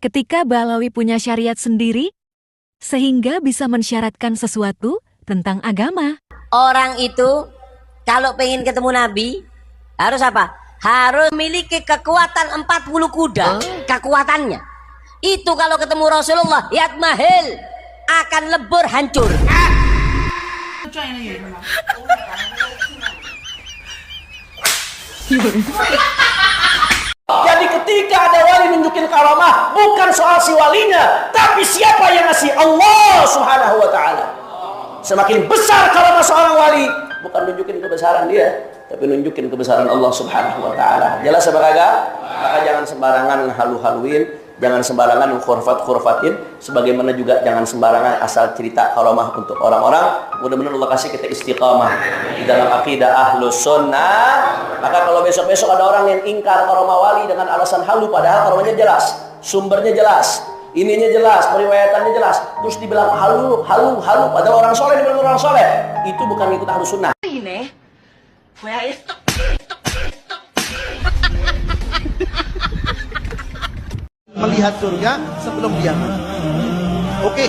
ketika Balawi punya syariat sendiri, sehingga bisa mensyaratkan sesuatu tentang agama. Orang itu kalau pengen ketemu Nabi harus apa? Harus memiliki kekuatan 40 kuda. Kekuatannya itu kalau ketemu Rasulullah yatmahil, akan lebur hancur. Jadi ketika ada wali nunjukin karamah, bukan soal si walinya, tapi siapa yang ngasih, Allah Subhanahu wa ta'ala. Semakin besar karamah seorang wali, bukan nunjukin kebesaran dia, tapi nunjukin kebesaran Allah Subhanahu wa ta'ala. Jelas apa kagak? Maka jangan sembarangan halu-haluin, jangan sembarangan khurfatin, sebagaimana juga jangan sembarangan asal cerita karamah untuk orang-orang. Mudah-mudahan Allah kasih kita istiqamah di dalam akidah ahlus sunnah. Maka kalau besok-besok ada orang yang ingkar karamah wali dengan alasan halu, padahal karamahnya jelas, sumbernya jelas, ininya jelas, periwayatannya jelas, terus dibilang halu, padahal orang soleh dibilang orang soleh, itu bukan ikut ahlus sunnah. Ini, melihat surga sebelum dia mati. Oke.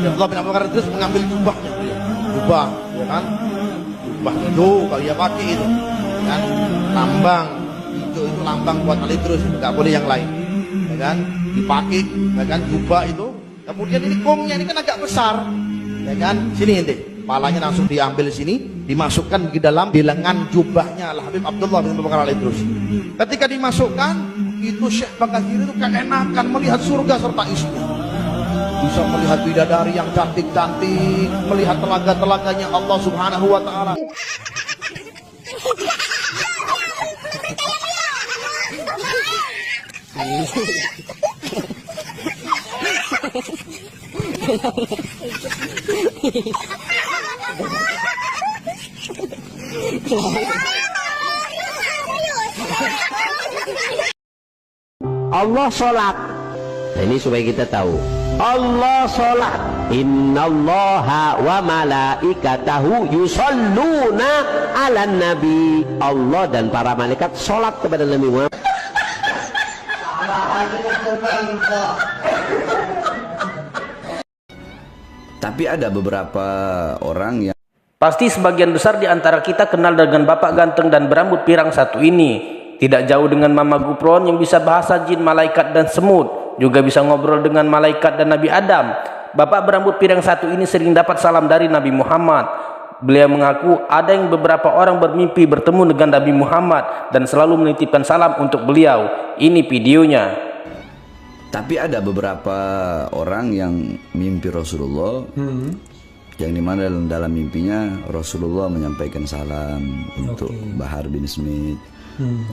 Abdullah bin Abu Bakar terus mengambil jubahnya, jubah, ya kan? Jubah itu kalau dia pakai itu, kan? Lambang hijau itu lambang buat Ali terus, nggak boleh yang lain, ya kan? Dipakai, ya kan? Jubah itu. Kemudian ini gongnya ini kan agak besar, ya kan? Sini ente, palanya langsung diambil sini, dimasukkan ke dalam di lengan jubahnya Al Habib Abdullah bin Abu Bakar Ali terus. Ketika dimasukkan, itu Syekh Baghadir itu keenakan melihat surga serta isinya. Bisa melihat bidadari yang cantik-cantik, melihat telaga-telaganya Allah Subhanahu wa ta'ala. Allah sholat. Nah, ini supaya kita tahu Allah sholat. Innallaha wa malaikatahu yusholluna ala nabi. Allah dan para malaikat sholat kepada Nabi Muhammad. Tapi ada beberapa orang yang Pasti sebagian besar di antara kita kenal dengan bapak ganteng dan berambut pirang satu ini. Tidak jauh dengan Mama Gupron yang bisa bahasa jin, malaikat dan semut, juga bisa ngobrol dengan malaikat dan Nabi Adam. Bapak berambut pirang satu ini sering dapat salam dari Nabi Muhammad. Beliau mengaku ada yang beberapa orang bermimpi bertemu dengan Nabi Muhammad dan selalu menitipkan salam untuk beliau. Ini videonya. Tapi ada beberapa orang yang mimpi Rasulullah, yang dimana dalam mimpinya Rasulullah menyampaikan salam untuk Bahar bin Smith.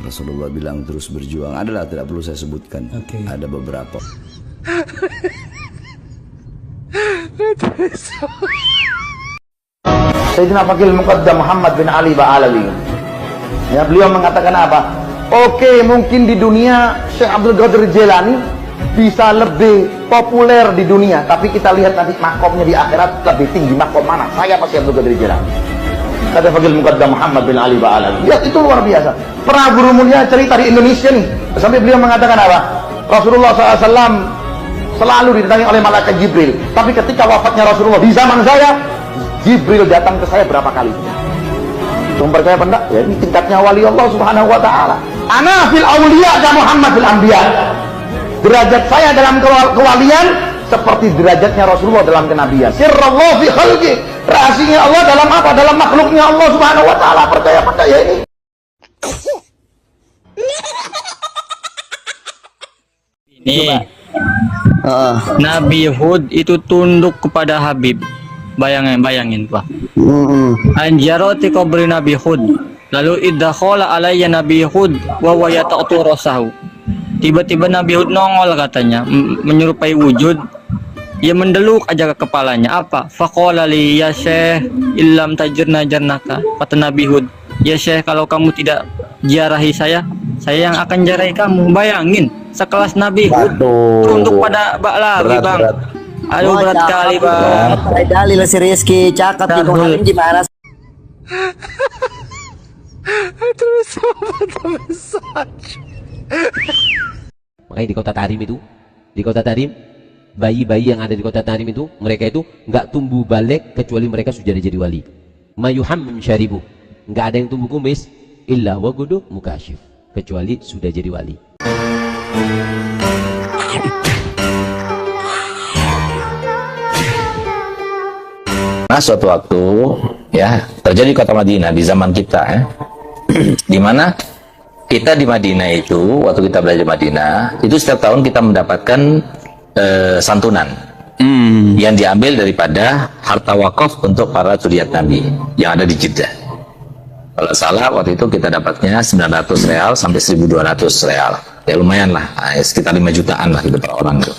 Rasulullah bilang terus berjuang. Adalah tidak perlu saya sebutkan. Ada beberapa. Sayyidina Faqih Muqaddam Muhammad bin Ali Ba'alawi, ya, beliau mengatakan apa? Oke, mungkin di dunia Syekh Abdul Qadir Jilani bisa lebih populer di dunia, tapi kita lihat nanti makomnya di akhirat lebih tinggi. Makom mana? Saya pasti Abdul Qadir Jilani. Kata Faqih Muqaddam Muhammad bin Ali Ba'alawi. Ya, itu luar biasa. Pernah guru mulia cerita di Indonesia nih, sampai beliau mengatakan apa? Rasulullah SAW selalu didatangi oleh malaikat Jibril, tapi ketika wafatnya Rasulullah di zaman saya, Jibril datang ke saya berapa kali? Sumber saya pendak, ya ini tingkatnya wali Allah Subhanahu wa ta'ala. Ana fil awliya ya Muhammad fil anbiya. Derajat saya dalam kewalian seperti derajatnya Rasulullah dalam kenabian. Sirrallah fi khalqi. Rahasianya Allah dalam apa? Dalam makhluknya Allah Subhanahu wa ta'ala. Percaya ini. Ini Nabi Hud itu tunduk kepada Habib. Bayangin Pak. Anjaroti kubri Nabi Hud. Lalu idakhola alayya Nabi Hud wa yata'tu rasahu. Tiba-tiba Nabi Hud nongol katanya, menyerupai wujud. Ia mendeluk aja ke kepalanya. Apa? Faqala li ya Syekh illam tajirna jarnaka. Kata Nabi Hud, ya Syekh, kalau kamu tidak jarahi saya yang akan jarahi kamu. Bayangin, sekelas Nabi Hud tunduk pada bak lagi, Bang. Aduh, berat kali, Bang. Dalil si Rizky cakap di Tuhan gimana? Makanya di kota Tarim itu Di kota Tarim, bayi-bayi yang ada di kota Tarim itu, mereka itu nggak tumbuh balik kecuali mereka sudah jadi wali. Mayuham syaribu, nggak ada yang tumbuh kumis illa wagudu mukashif, kecuali sudah jadi wali. Nah, suatu waktu ya terjadi kota Madinah di zaman kita ya, di mana kita di Madinah itu waktu kita belajar Madinah itu setiap tahun kita mendapatkan santunan yang diambil daripada harta wakaf untuk para zuriat Nabi yang ada di Jeddah. Kalau salah waktu itu kita dapatnya 900 real sampai 1.200 real, ya lumayan lah, sekitar 5 jutaan lah gitu per orang itu.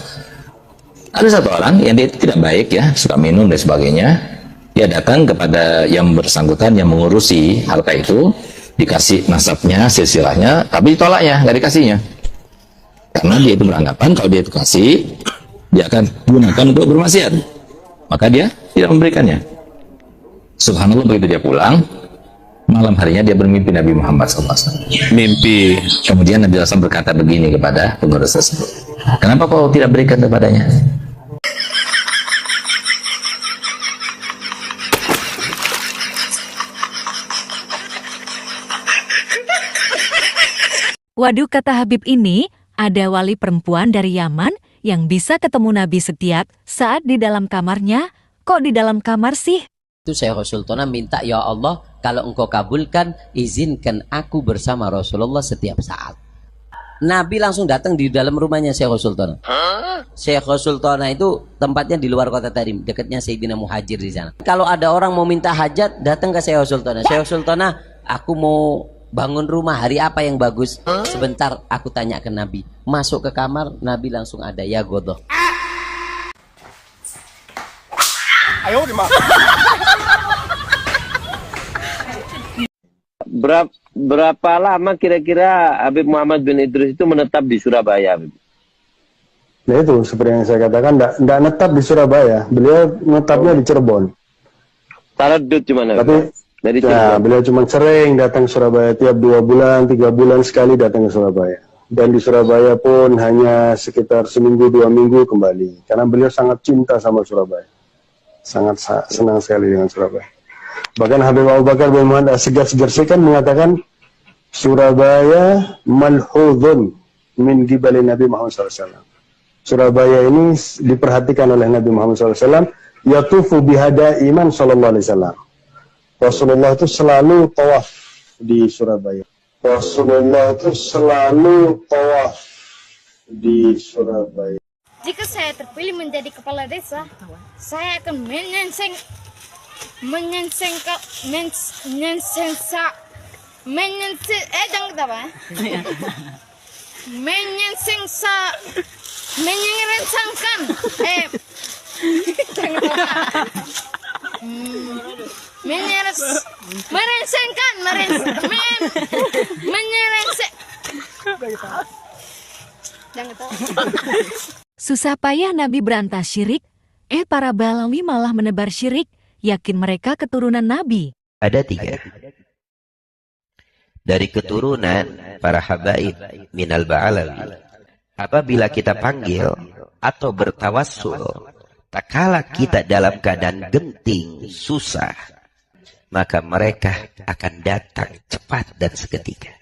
Ada satu orang yang dia tidak baik ya, suka minum dan sebagainya. Dia datang kepada yang bersangkutan yang mengurusi harta itu, dikasih nasabnya, silsilahnya, tapi ditolaknya, nggak dikasihnya. Karena dia itu beranggapan kalau dia itu kasih, dia akan gunakan untuk bermaksiat. Maka dia tidak memberikannya. Subhanallah, begitu dia pulang, malam harinya dia bermimpi Nabi Muhammad SAW. Mimpi. Kemudian Nabi SAW berkata begini kepada pengurus tersebut. Kenapa kau tidak berikan kepadanya? Waduh, kata Habib ini, ada wali perempuan dari Yaman yang bisa ketemu Nabi setiap saat di dalam kamarnya. Kok di dalam kamar sih? Itu Syekh Sultana minta, ya Allah, kalau engkau kabulkan, izinkan aku bersama Rasulullah setiap saat. Nabi langsung datang di dalam rumahnya Syekh Sultana. Syekh Sultana itu tempatnya di luar kota Tarim, dekatnya Sayyidina Muhajir di sana. Kalau ada orang mau minta hajat, datang ke Syekh Sultana. Syekh Sultana, aku mau bangun rumah, hari apa yang bagus? Sebentar, aku tanya ke Nabi. Masuk ke kamar, Nabi langsung ada, ya godoh. Ayo, Berapa lama kira-kira Habib Muhammad bin Idris itu menetap di Surabaya, Habib? Nah itu, seperti yang saya katakan, tidak netap di Surabaya. Beliau menetapnya di Cirebon. Taradud gimana? Tapi dari ya, beliau cuma sering datang ke Surabaya, tiap 2 bulan, 3 bulan sekali datang ke Surabaya. Dan di Surabaya pun hanya sekitar seminggu 2 minggu kembali. Karena beliau sangat cinta sama Surabaya. Sangat senang sekali dengan Surabaya. Bahkan Habib Abu Bakar bin Muhammad As-Sigaf kan mengatakan, Surabaya malhudun min gibali Nabi Muhammad SAW. Surabaya ini diperhatikan oleh Nabi Muhammad SAW. Yatufu bihada iman sallallahu alaihi wasallam. Rasulullah itu selalu tawaf di Surabaya. Rasulullah itu selalu tawaf di Surabaya. Jika saya terpilih menjadi kepala desa, saya akan Susah payah Nabi berantas syirik, para Balawi malah menebar syirik, yakin mereka keturunan Nabi. Ada 3. Dari keturunan para habaib minal Ba'alawi. Apabila kita panggil atau bertawassul, tak kala kita dalam keadaan genting, susah, maka mereka akan datang cepat dan seketika.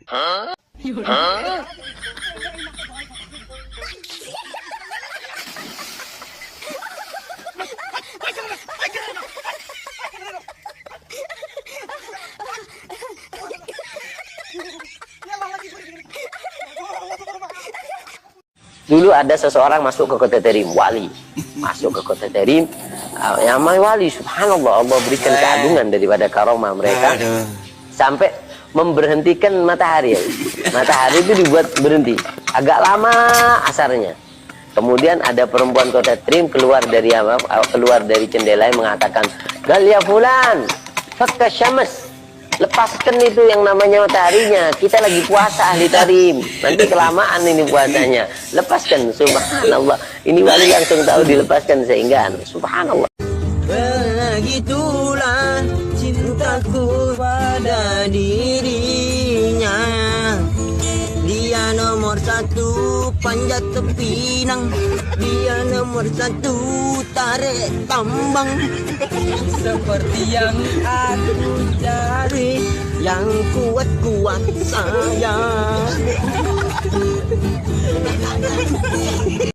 Dulu ada seseorang masuk ke kota Tarim, wali. Masuk ke kota Tarim, yang wali, subhanallah, Allah berikan keagungan daripada karomah mereka. Sampai memberhentikan matahari. Matahari itu dibuat berhenti. Agak lama asarnya. Kemudian ada perempuan kota Tarim keluar dari jendela yang mengatakan, "Gal ya fulan, fakka syams." Lepaskan itu yang namanya mataharinya. Kita lagi puasa ahli Tarim. Nanti kelamaan ini puasanya. Lepaskan, subhanallah. Ini wali langsung tahu dilepaskan sehingga subhanallah. Begitulah cintaku pada dirinya. Dia nomor 1 panjat tepinang, dia nomor 1 tarik tambang. Seperti yang aku cari, yang kuat-kuat saya.